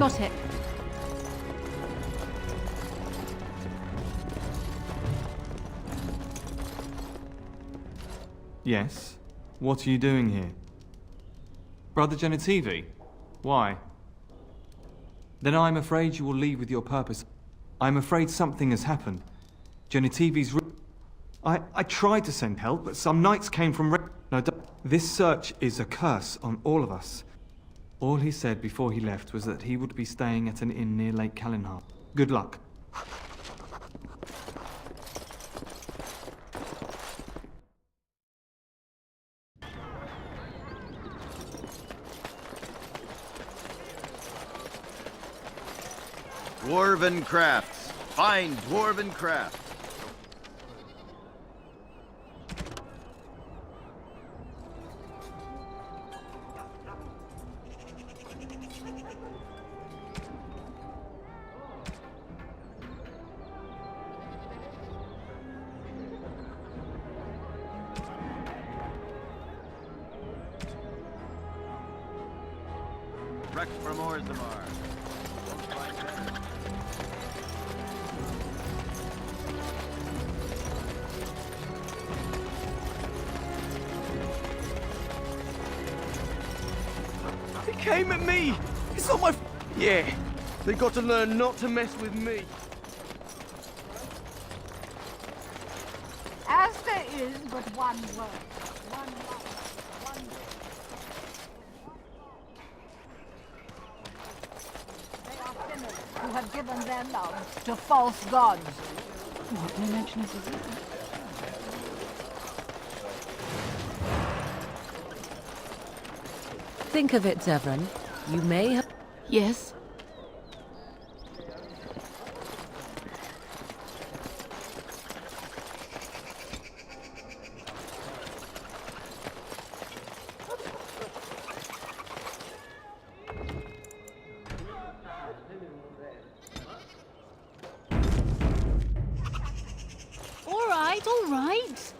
Got it. Yes? What are you doing here? Brother Genitivi? Why? Then I'm afraid you will leave with your purpose. I'm afraid something has happened. Genitivi's I tried to send help, but some knights came from No, this search is a curse on all of us. All he said before he left was that he would be staying at an inn near Lake Kalinhar. Good luck. Dwarven crafts. Fine dwarven crafts. Wreck from Orzammar. They came at me! It's not my Yeah, they got to learn not to mess with me. As there is but one word, one life, one death. They are sinners who have given their love to false gods. What no mention of this? Think of it, Zevran. You may have... Yes. All right.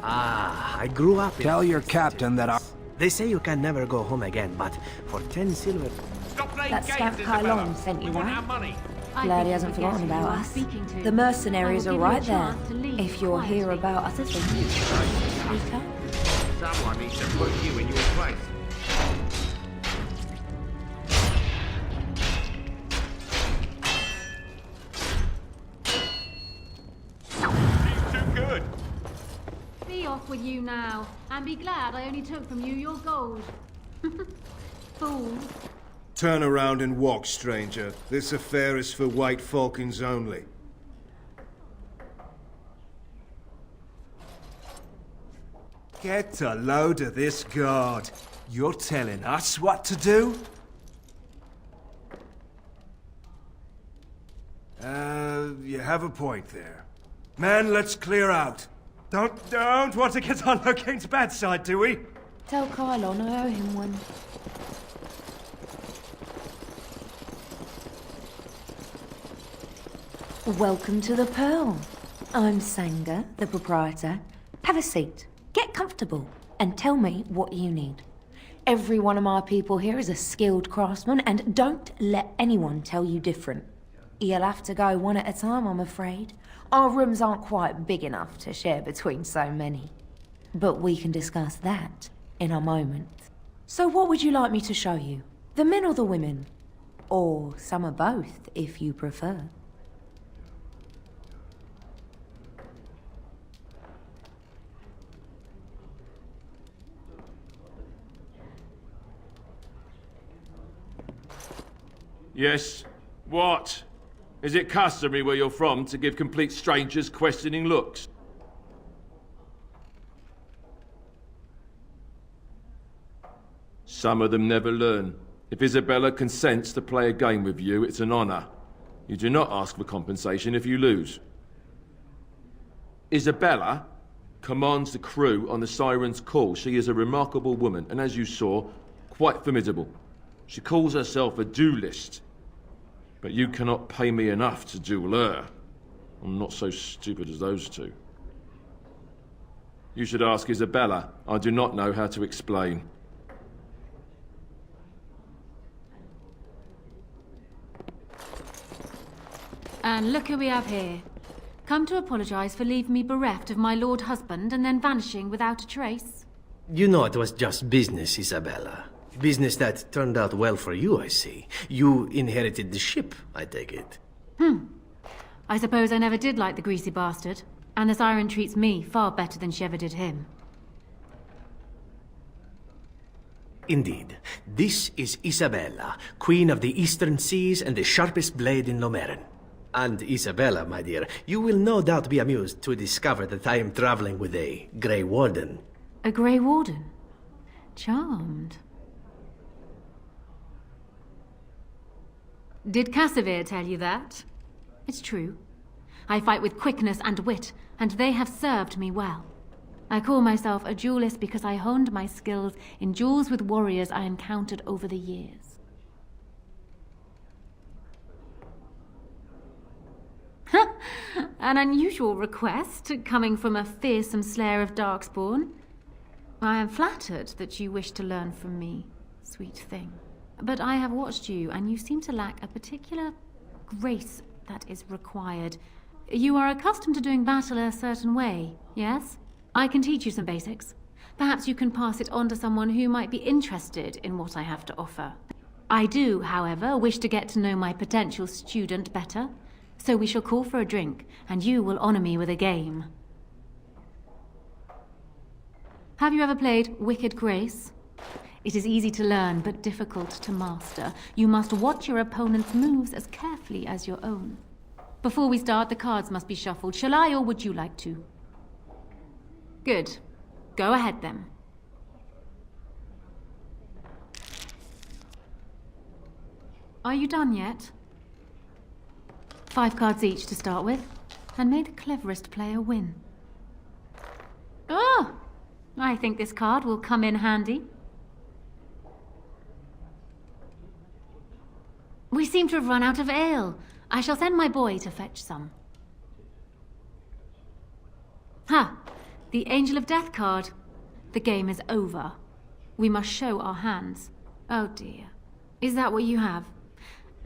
Ah, I grew up in... Tell your captain that I... They say you can never go home again, but for 10 silver... That Scamp Kylon sent you, right? Glad he hasn't forgotten about us. The mercenaries are right there. If you're here about other things, speak up. Someone needs to put you in your place. He's too good. Be off with you now, and be glad I only took from you your gold. Fool. Turn around and walk, stranger. This affair is for White Falcons only. Get a load of this guard. You're telling us what to do? You have a point there. Man, let's clear out. Don't want to get on Locane's bad side, do we? Tell Kylon I owe him one. Welcome to the Pearl. I'm Sanga, the proprietor. Have a seat, get comfortable, and tell me what you need. Every one of my people here is a skilled craftsman, and don't let anyone tell you different. You'll have to go one at a time, I'm afraid. Our rooms aren't quite big enough to share between so many. But we can discuss that in a moment. So what would you like me to show you? The men or the women? Or some of both, if you prefer. Yes. What? Is it customary where you're from to give complete strangers questioning looks? Some of them never learn. If Isabella consents to play a game with you, it's an honor. You do not ask for compensation if you lose. Isabella? commands the crew on the Siren's call. She is a remarkable woman, and as you saw, quite formidable. She calls herself a duelist. But you cannot pay me enough to duel her. I'm not so stupid as those two. You should ask Isabella. I do not know how to explain. And look who we have here. Come to apologise for leaving me bereft of my lord husband and then vanishing without a trace. You know it was just business, Isabella. Business that turned out well for you, I see. You inherited the ship, I take it. I suppose I never did like the greasy bastard. And the Siren treats me far better than she ever did him. Indeed. This is Isabella, Queen of the Eastern Seas and the sharpest blade in Lomerin. And Isabella, my dear, you will no doubt be amused to discover that I am traveling with a Grey Warden. A Grey Warden? Charmed. Did Cassavir tell you that? It's true. I fight with quickness and wit, and they have served me well. I call myself a duelist because I honed my skills in duels with warriors I encountered over the years. An unusual request, coming from a fearsome slayer of Darkspawn. I am flattered that you wish to learn from me, sweet thing. But I have watched you, and you seem to lack a particular grace that is required. You are accustomed to doing battle a certain way, yes? I can teach you some basics. Perhaps you can pass it on to someone who might be interested in what I have to offer. I do, however, wish to get to know my potential student better. So we shall call for a drink, and you will honor me with a game. Have you ever played Wicked Grace? It is easy to learn, but difficult to master. You must watch your opponent's moves as carefully as your own. Before we start, the cards must be shuffled. Shall I, or would you like to? Good. Go ahead, then. Are you done yet? 5 cards each to start with, and may the cleverest player win. Oh! I think this card will come in handy. We seem to have run out of ale. I shall send my boy to fetch some. Ha! The Angel of Death card. The game is over. We must show our hands. Oh dear. Is that what you have?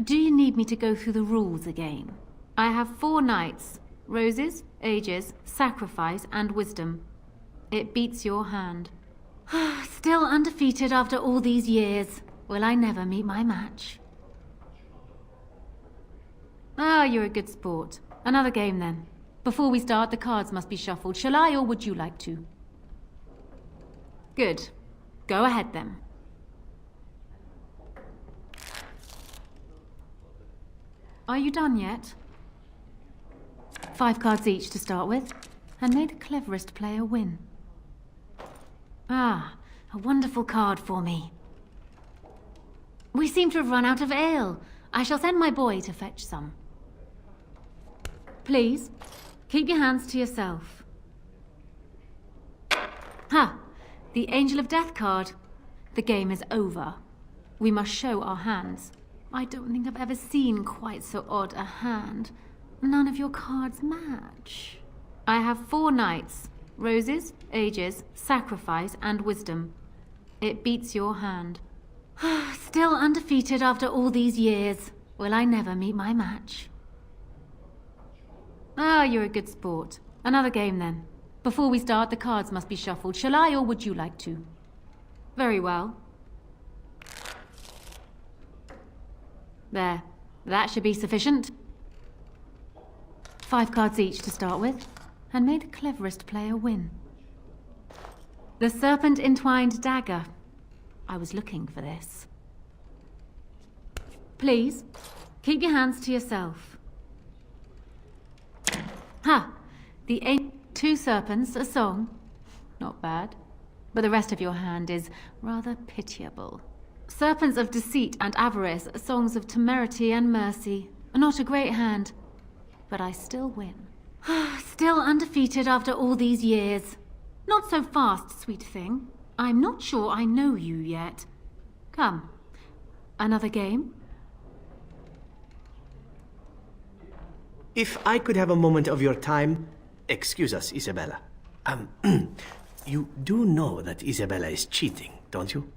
Do you need me to go through the rules again? I have 4 knights. Roses, ages, sacrifice, and wisdom. It beats your hand. Still undefeated after all these years. Will I never meet my match? Ah, you're a good sport. Another game, then. Before we start, the cards must be shuffled. Shall I, or would you like to? Good. Go ahead, then. Are you done yet? 5 cards each to start with, and may the cleverest player win. Ah, a wonderful card for me. We seem to have run out of ale. I shall send my boy to fetch some. Please, keep your hands to yourself. Ha! The Angel of Death card. The game is over. We must show our hands. I don't think I've ever seen quite so odd a hand. None of your cards match. I have 4 knights. Roses, ages, sacrifice, and wisdom. It beats your hand. Still undefeated after all these years. Will I never meet my match? Ah, you're a good sport. Another game, then. Before we start, the cards must be shuffled. Shall I, or would you like to? Very well. There. That should be sufficient. 5 cards each to start with, and may the cleverest player win. The Serpent Entwined Dagger. I was looking for this. Please, keep your hands to yourself. Ha! The 2 serpents, a song. Not bad. But the rest of your hand is rather pitiable. Serpents of deceit and avarice, songs of temerity and mercy. Not a great hand, but I still win. Still undefeated after all these years. Not so fast, sweet thing. I'm not sure I know you yet. Come. Another game? If I could have a moment of your time, excuse us, Isabella. You do know that Isabella is cheating, don't you?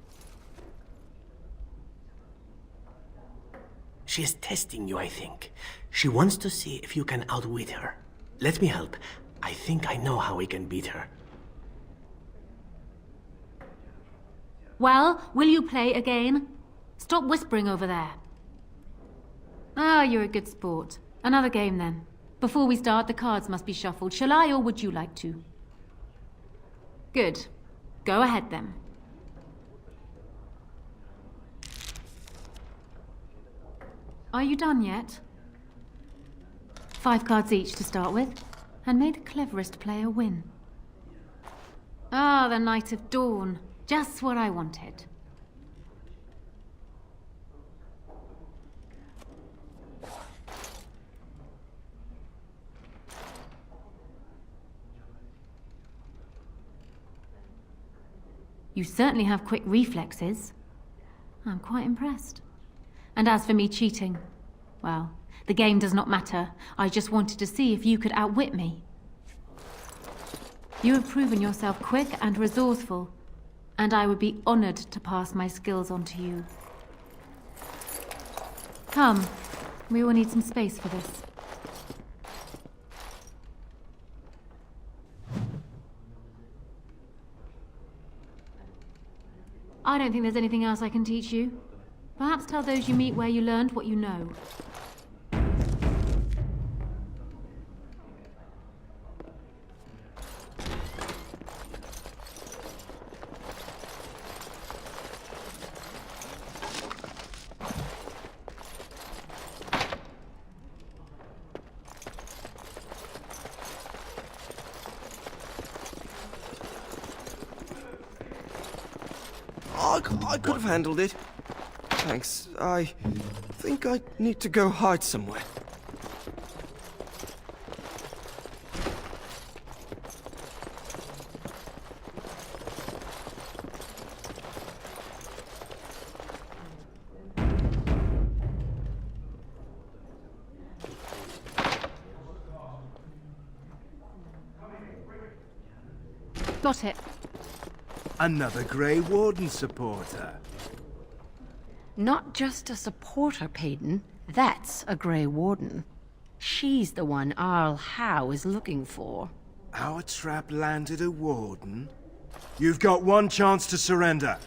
She is testing you, I think. She wants to see if you can outwit her. Let me help. I think I know how we can beat her. Well, will you play again? Stop whispering over there. Ah, you're a good sport. Another game then. Before we start, the cards must be shuffled. Shall I, or would you like to? Good. Go ahead then. Are you done yet? 5 cards each to start with, and may the cleverest player win. Ah, the Knight of Dawn. Just what I wanted. You certainly have quick reflexes. I'm quite impressed. And as for me cheating, well, the game does not matter. I just wanted to see if you could outwit me. You have proven yourself quick and resourceful, and I would be honored to pass my skills on to you. Come, we will need some space for this. I don't think there's anything else I can teach you. Perhaps tell those you meet where you learned what you know. I could have handled it. Thanks. I think I need to go hide somewhere. Got it. Another Grey Warden supporter. Not just a supporter, Peyton. That's a Grey Warden. She's the one Arl Howe is looking for. Our trap landed a Warden? You've got one chance to surrender.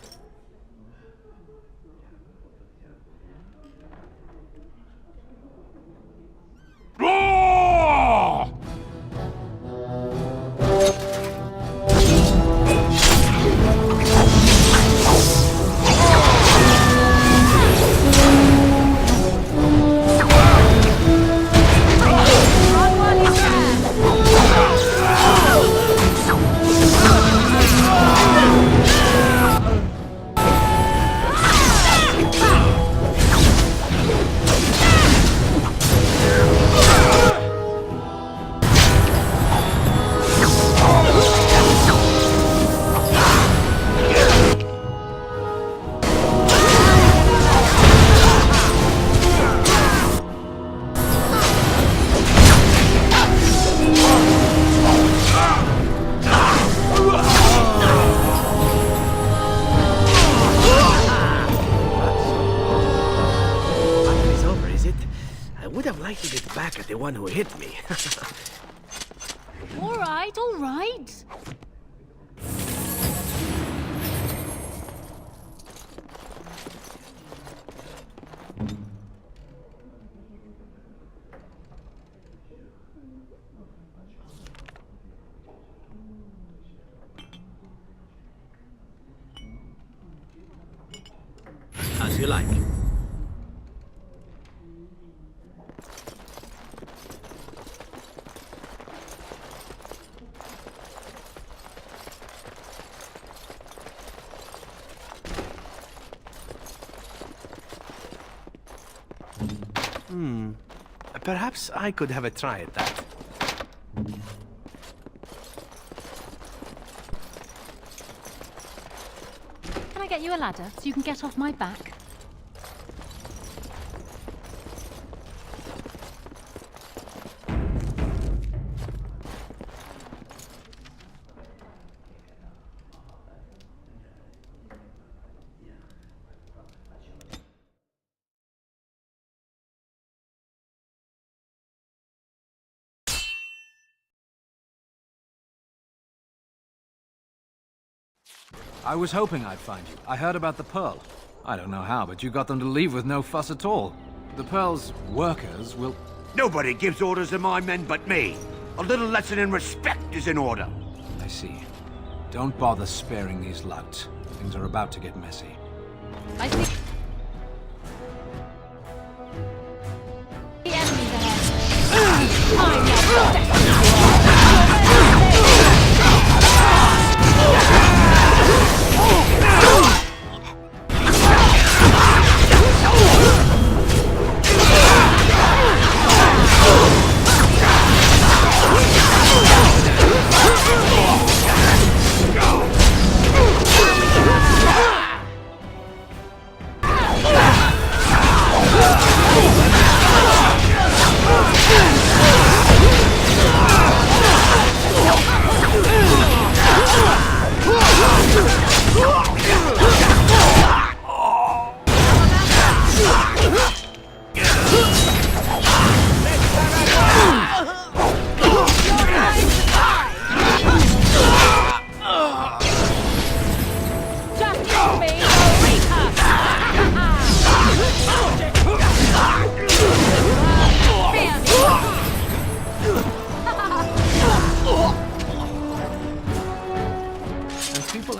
The one who hit me. All right, all right. As you like. Perhaps I could have a try at that. I get you a ladder so you can get off my back? I was hoping I'd find you. I heard about the Pearl. I don't know how, but you got them to leave with no fuss at all. The Pearl's workers will... Nobody gives orders to my men but me. A little lesson in respect is in order. I see. Don't bother sparing these louts. Things are about to get messy. I think... The enemy's ahead. I'm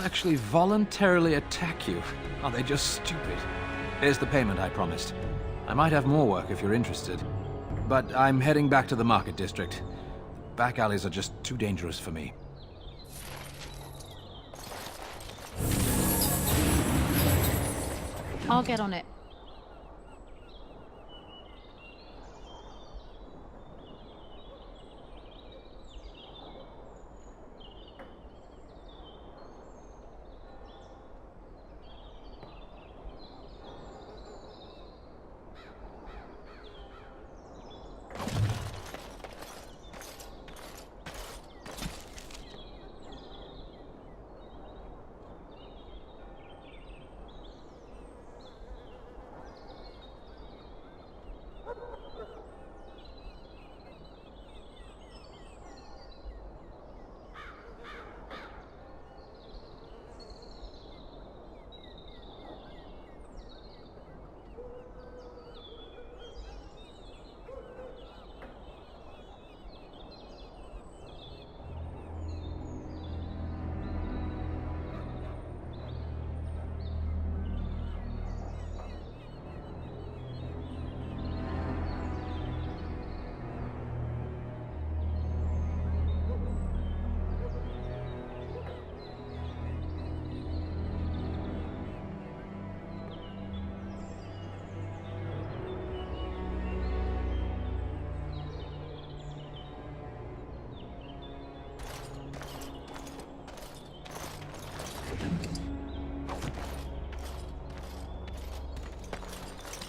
actually voluntarily attack you. Are they just stupid? Here's the payment I promised. I might have more work if you're interested. But I'm heading back to the market district. Back alleys are just too dangerous for me. I'll get on it.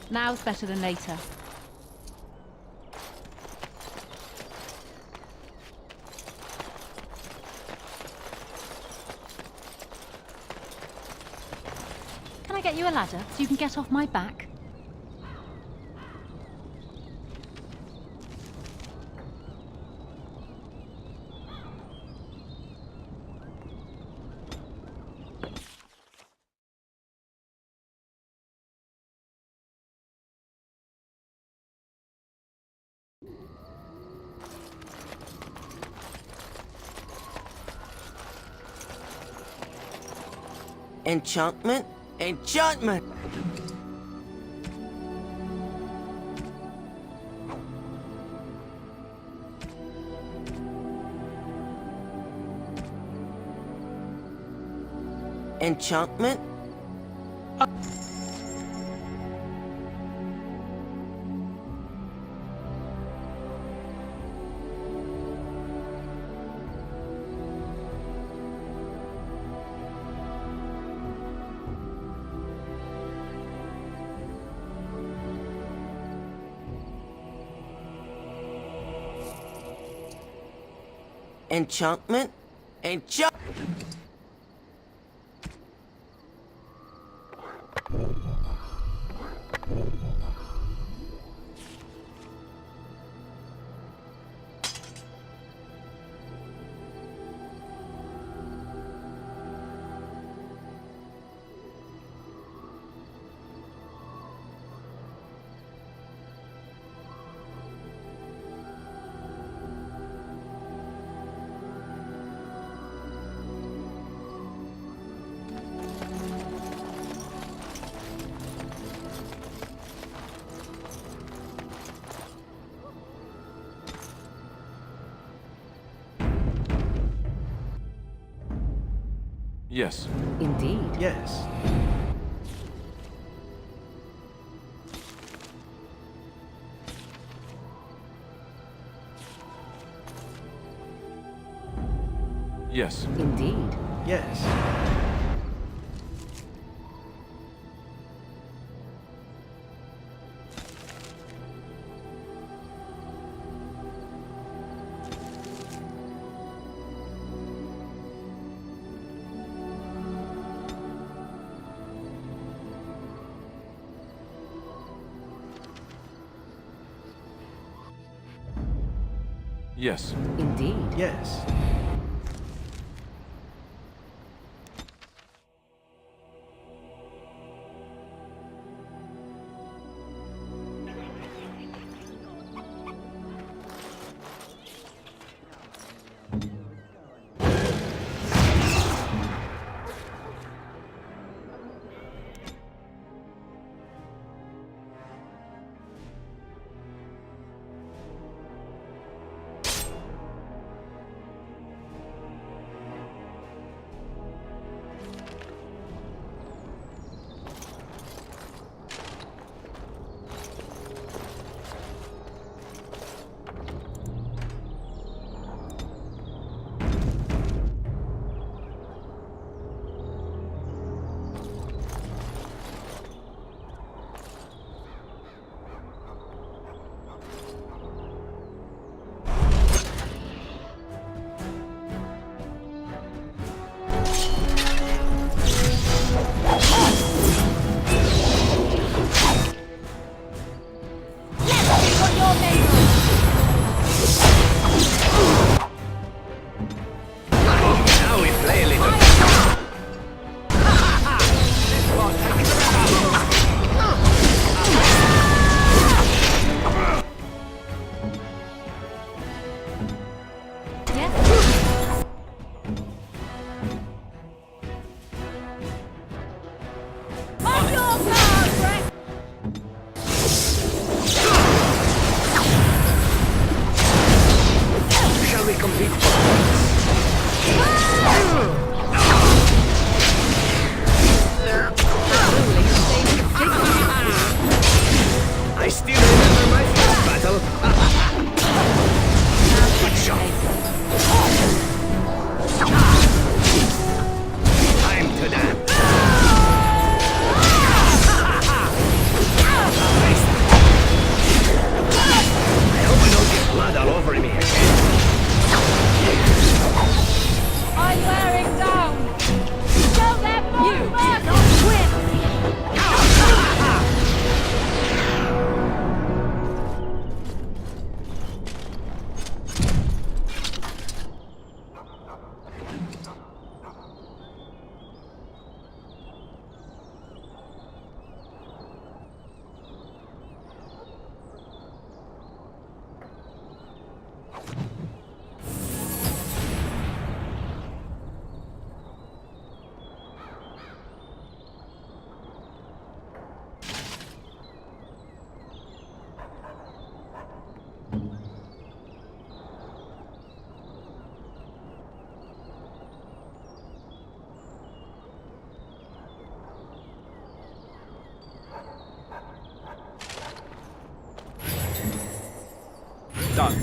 Now's better than later. Can I get you a ladder so you can get off my back? Enchantment? Enchantment! Enchantment? Enchantment? Yes. Indeed. Yes. Yes. Indeed. Yes. Yes. Indeed. Yes. I still remember my first battle. Good shot. Time to dance. I hope I don't get blood all over me again. I'm wearing down! Don't let more don't win! Done.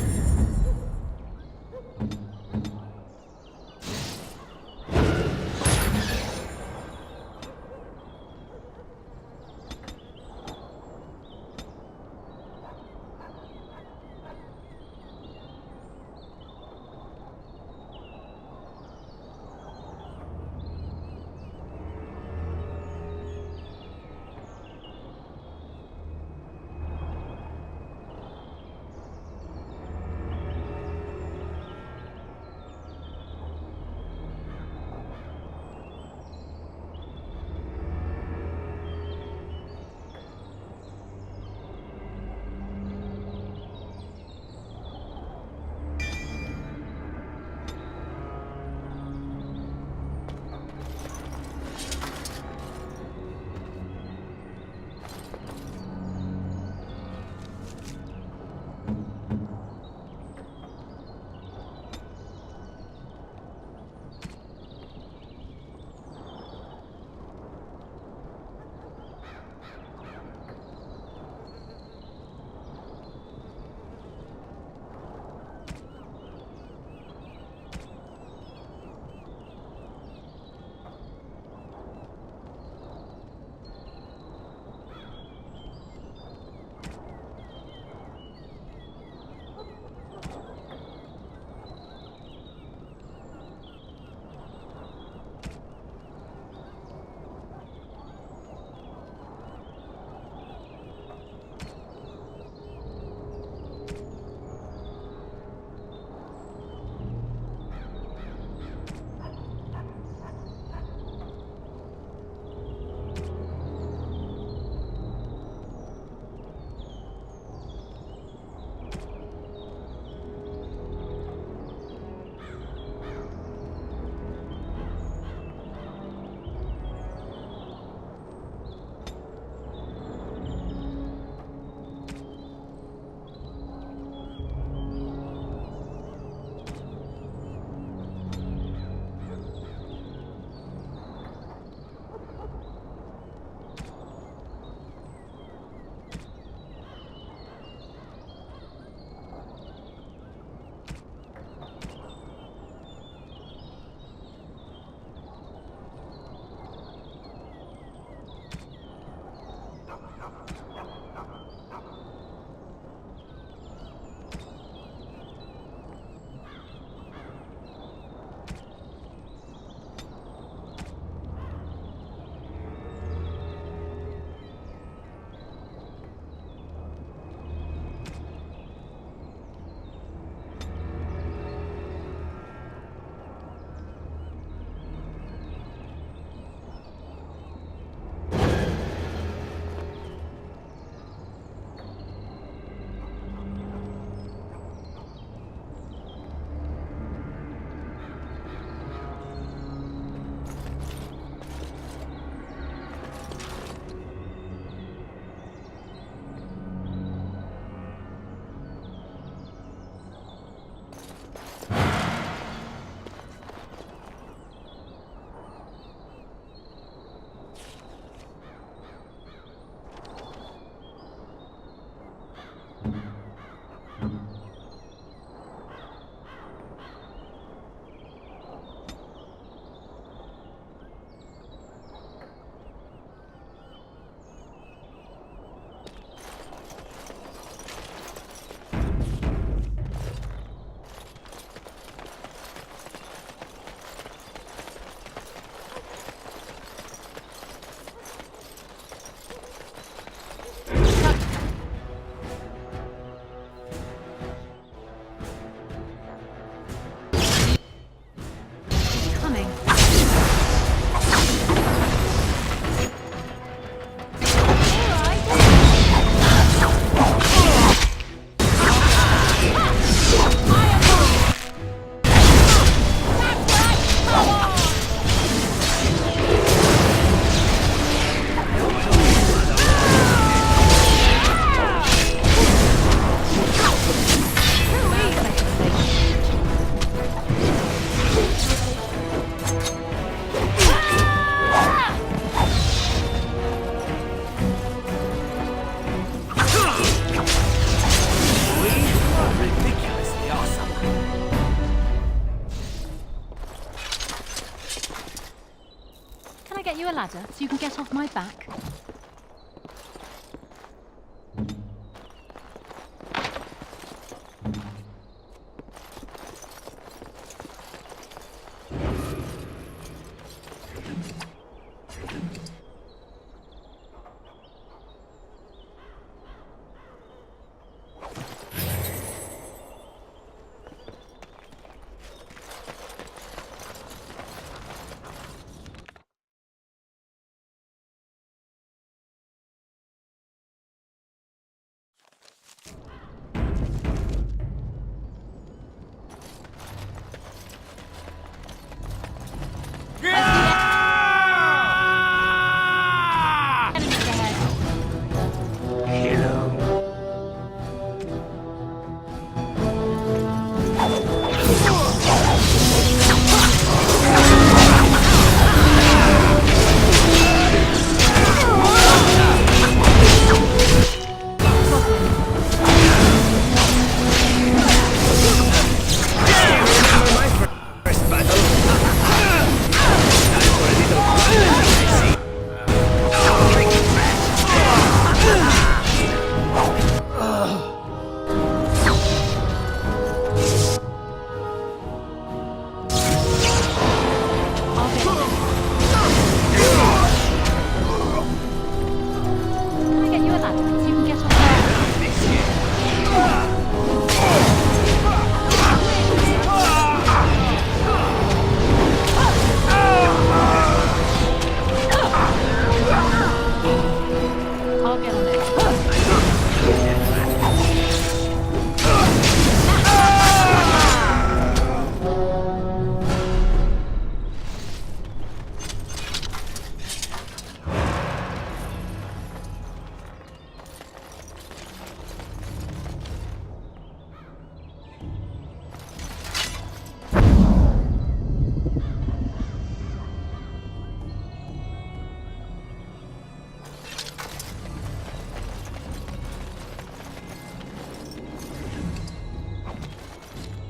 you a ladder so you can get off my back?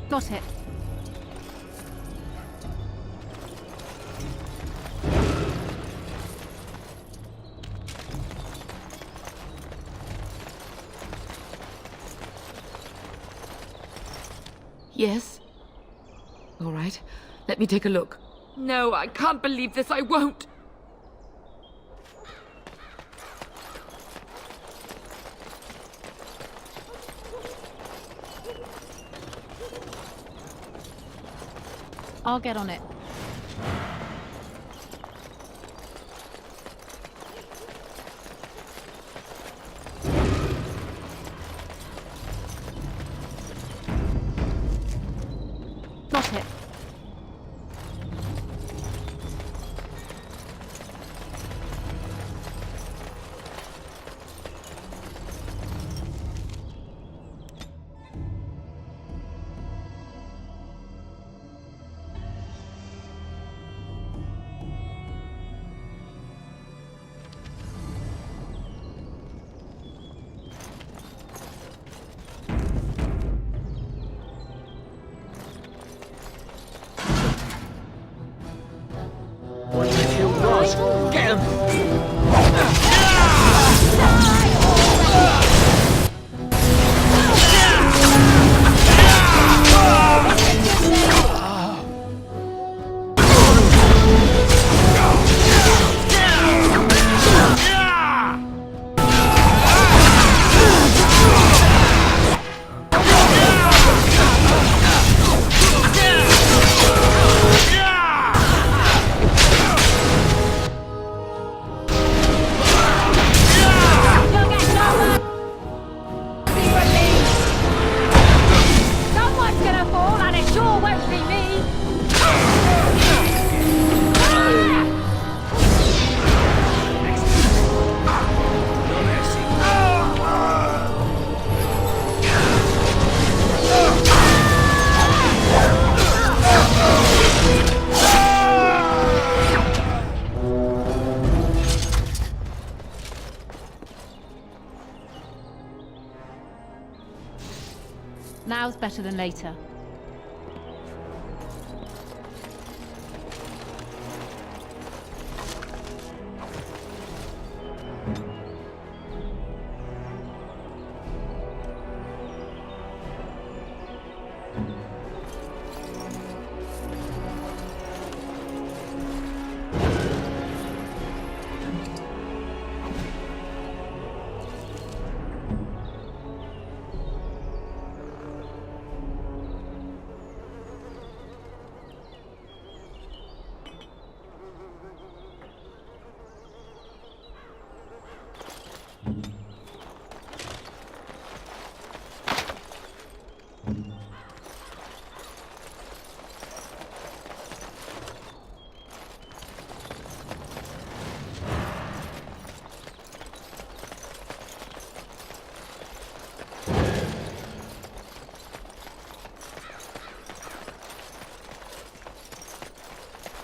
Got it. Yes? All right. Let me take a look. No, I can't believe this. I won't. I'll get on it. Got it. Get him! Now's better than later.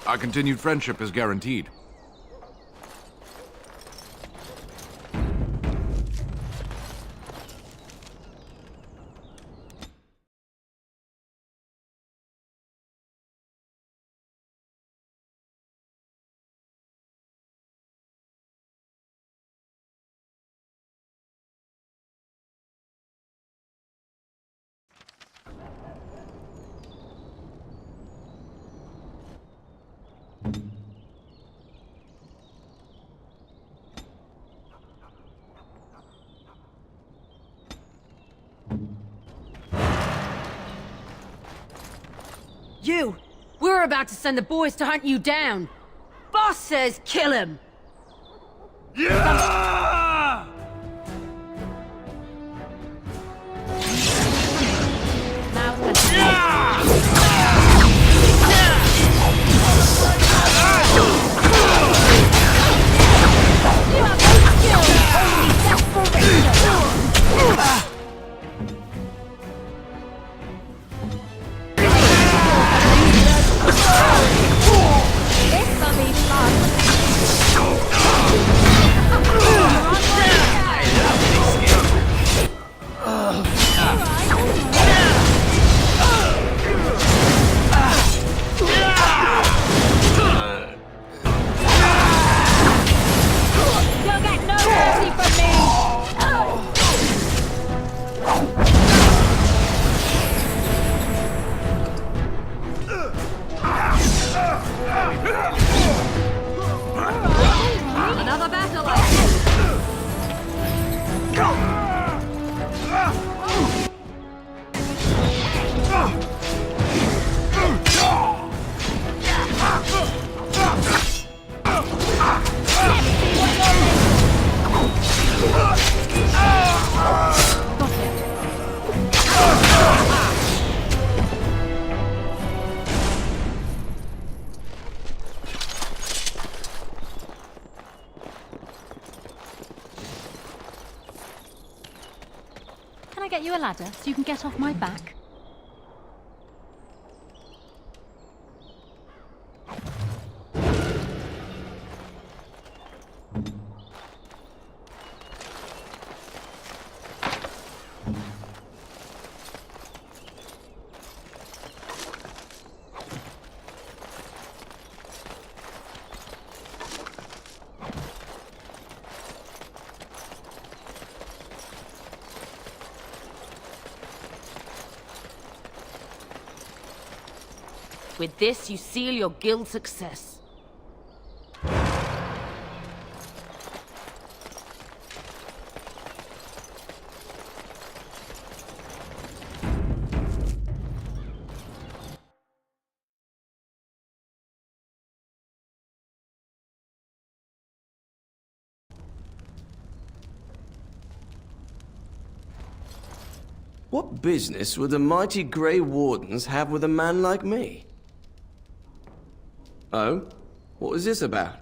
Our continued friendship is guaranteed. You! We're about to send the boys to hunt you down. Boss says kill him! Yeah! Another battle like this! Can I get you a ladder so you can get off my back? With this, you seal your guild's success. What business would the mighty Grey Wardens have with a man like me? Oh? What is this about?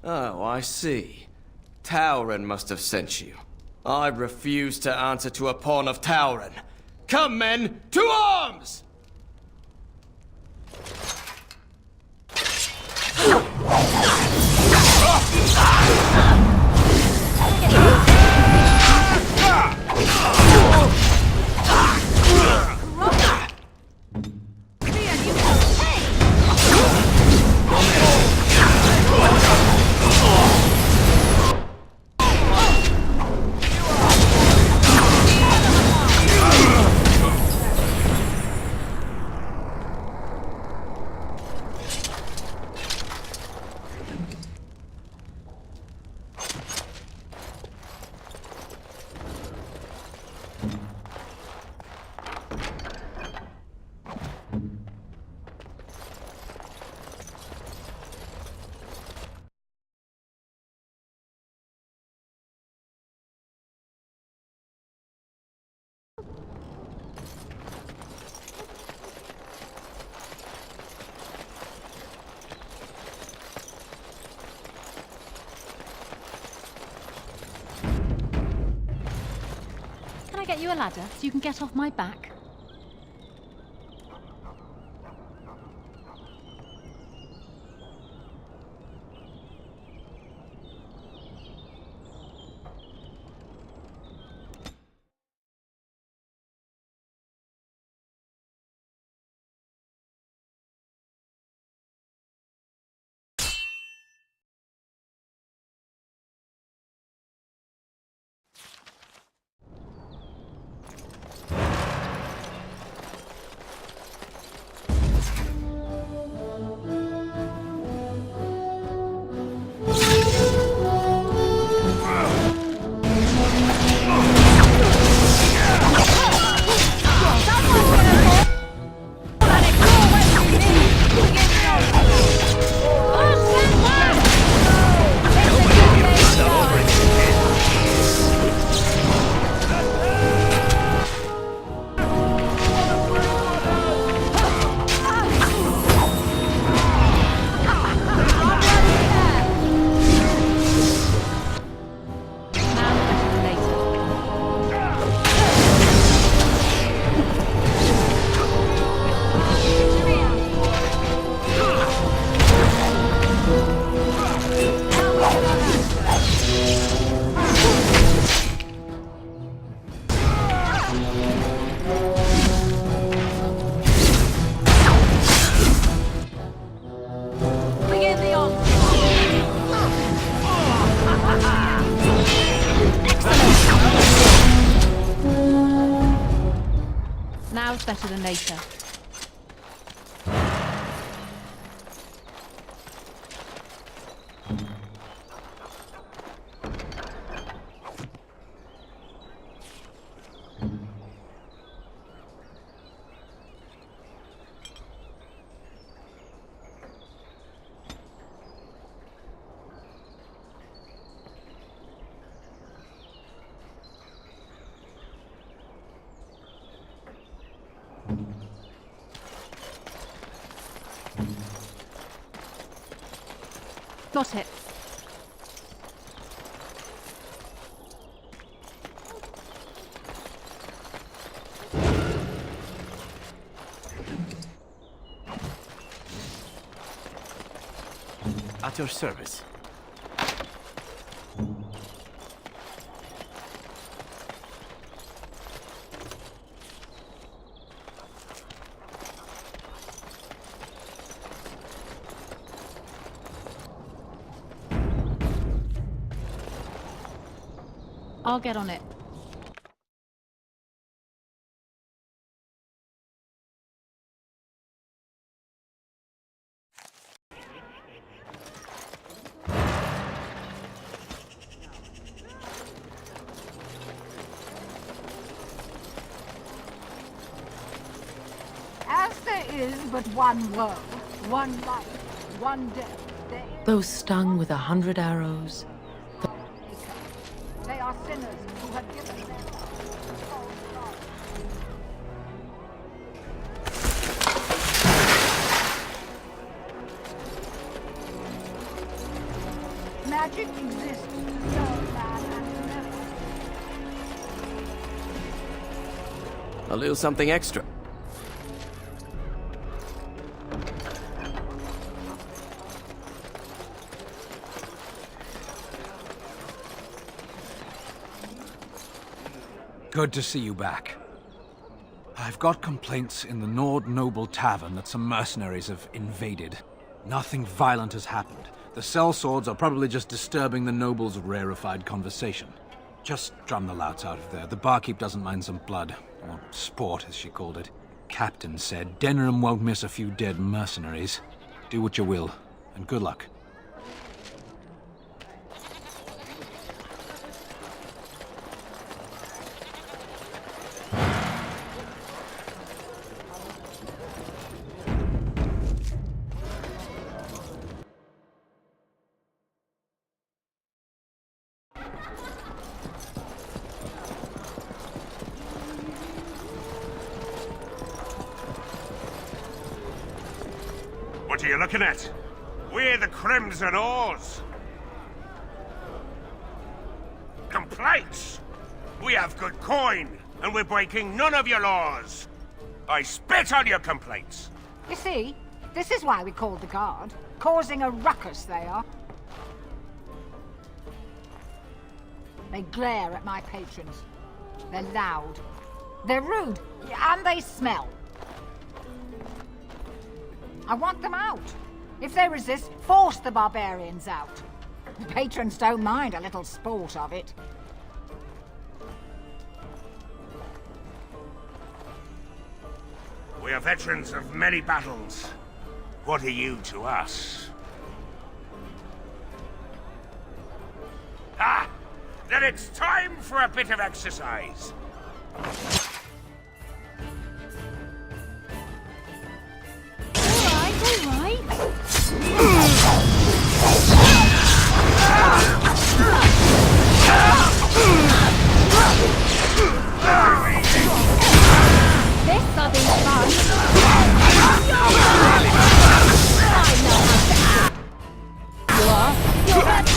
Oh, I see. Tauren must have sent you. I refuse to answer to a pawn of Tauren. Come, men, to arms! Can I get you a ladder so you can get off my back? better than later. Got it. At your service. I'll get on it. As there is but one world, one life, one death, Though stung with 100 arrows, they are sinners who have given their magic exists to serve man and never. A little something extra. Good to see you back. I've got complaints in the Nord Noble Tavern that some mercenaries have invaded. Nothing violent has happened. The sellswords are probably just disturbing the nobles' rarefied conversation. Just drum the louts out of there. The barkeep doesn't mind some blood. Or sport, as she called it. Captain said Denerim won't miss a few dead mercenaries. Do what you will, and good luck. What are you looking at? We're the Crimson Oars. Complaints? We have good coin, and we're breaking none of your laws. I spit on your complaints. You see, this is why we called the guard. Causing a ruckus, they are. They glare at my patrons. They're loud. They're rude, and they smell. I want them out. If they resist, force the barbarians out. The patrons don't mind a little sport of it. We are veterans of many battles. What are you to us? Ah! Then it's time for a bit of exercise. All right. This'll be fun. You are. You're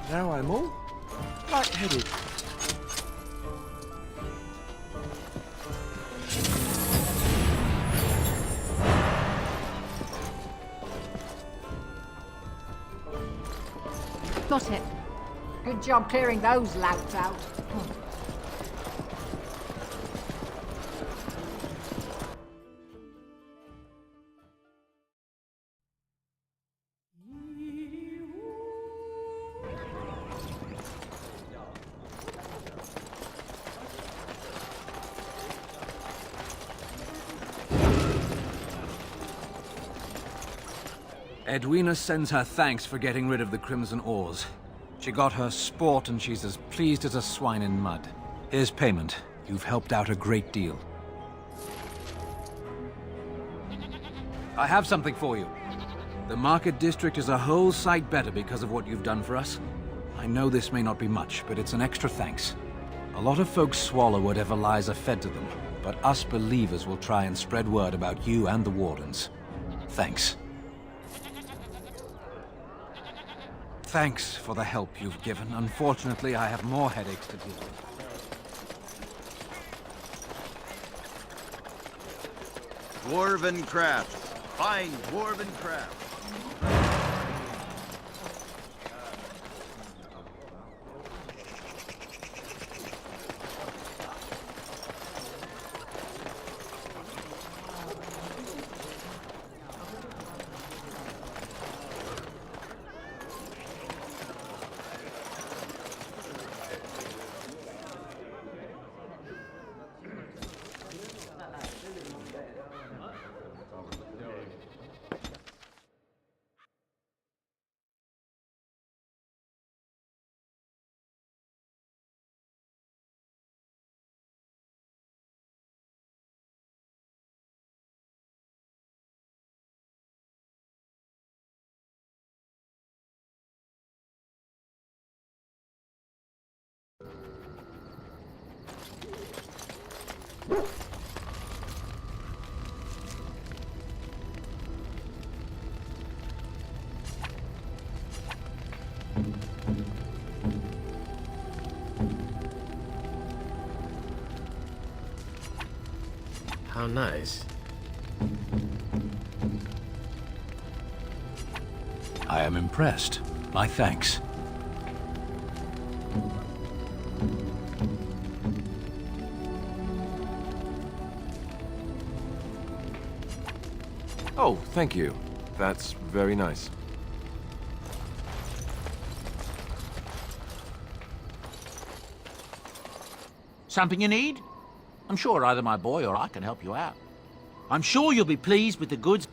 Now I'm all light-headed. Got it. Good job clearing those louts out. Edwina sends her thanks for getting rid of the Crimson Oars. She got her sport and she's as pleased as a swine in mud. Here's payment. You've helped out a great deal. I have something for you. The Market District is a whole sight better because of what you've done for us. I know this may not be much, but it's an extra thanks. A lot of folks swallow whatever lies are fed to them, but us believers will try and spread word about you and the Wardens. Thanks. Thanks for the help you've given. Unfortunately, I have more headaches to deal with. Dwarven crafts. Fine dwarven crafts. How nice. I am impressed. My thanks. Oh, thank you. That's very nice. Something you need? I'm sure either my boy or I can help you out. I'm sure you'll be pleased with the goods.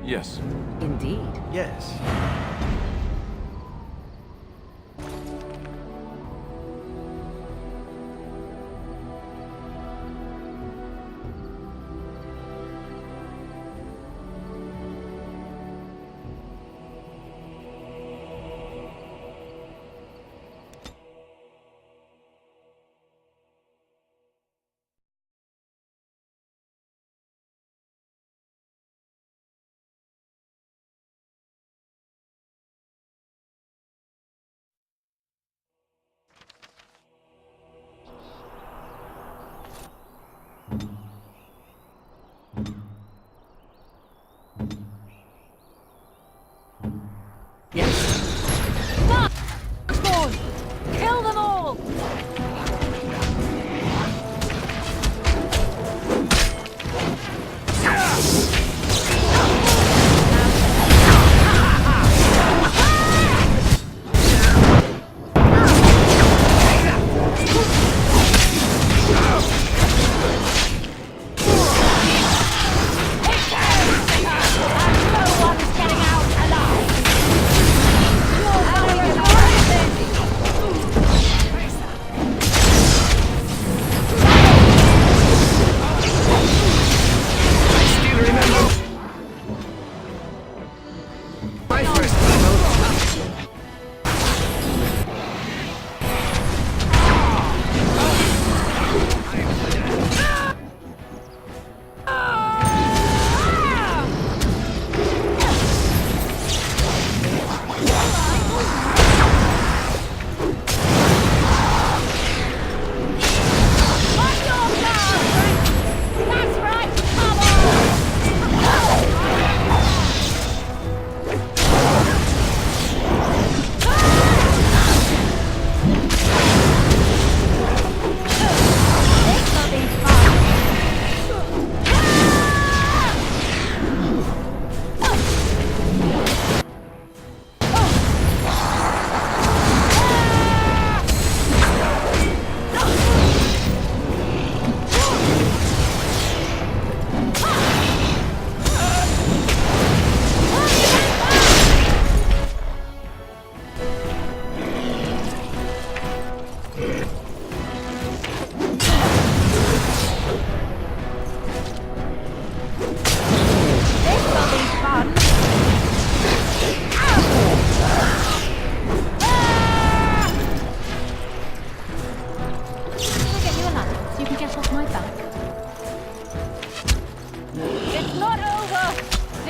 Yes. Indeed. Yes. Spawn! Kill them all!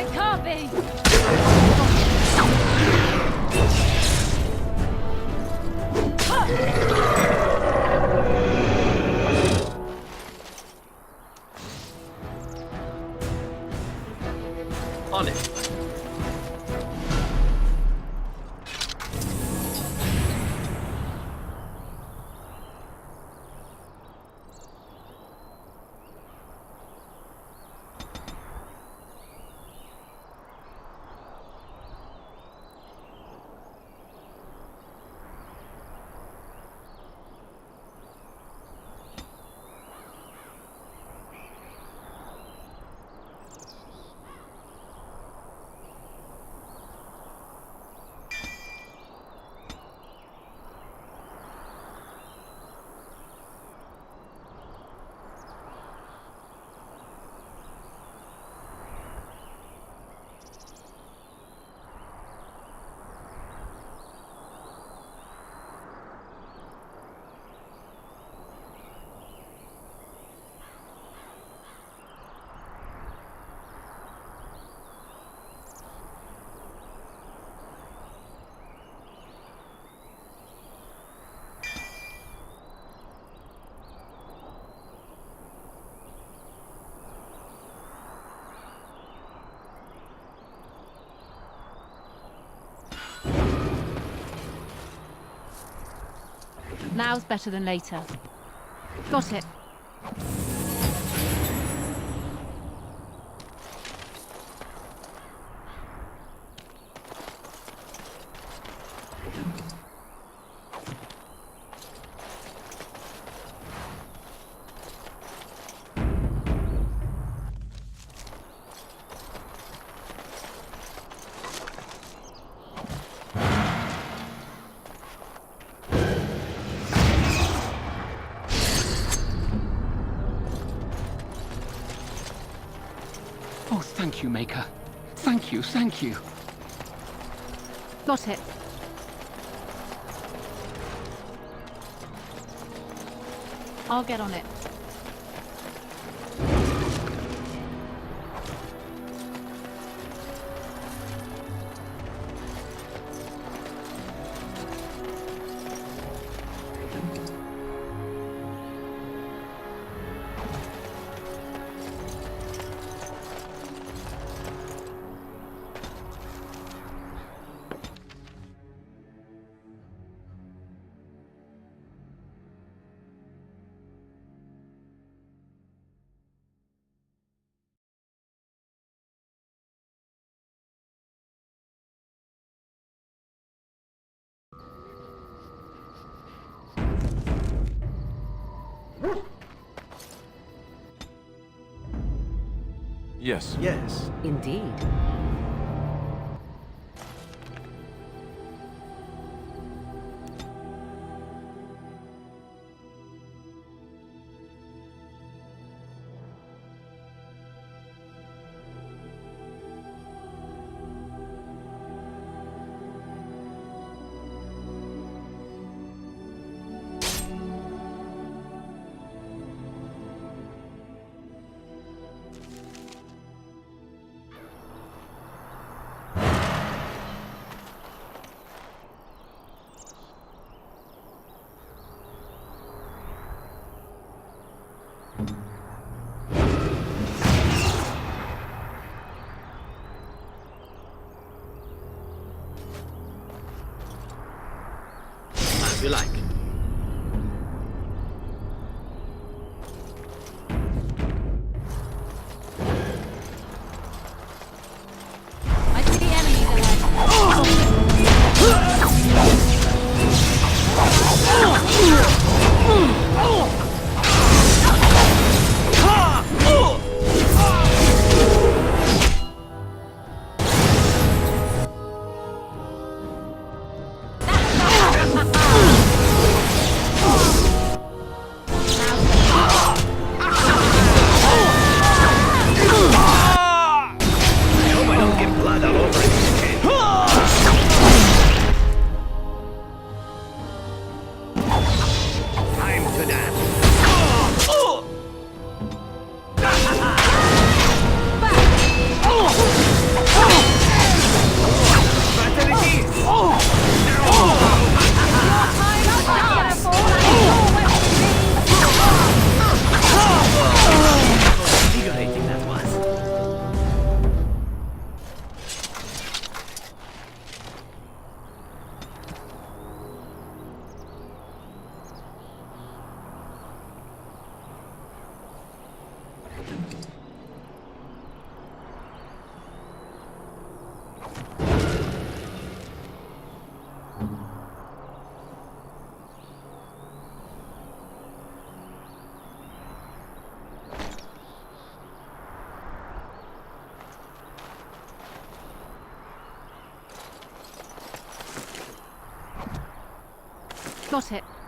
It can't be! On it. Now's better than later. Got it. Oh, thank you, Maker. Thank you, thank you. Got it. I'll get on it. Yes. Yes. Indeed. As you like. I see enemies ahead. Got it.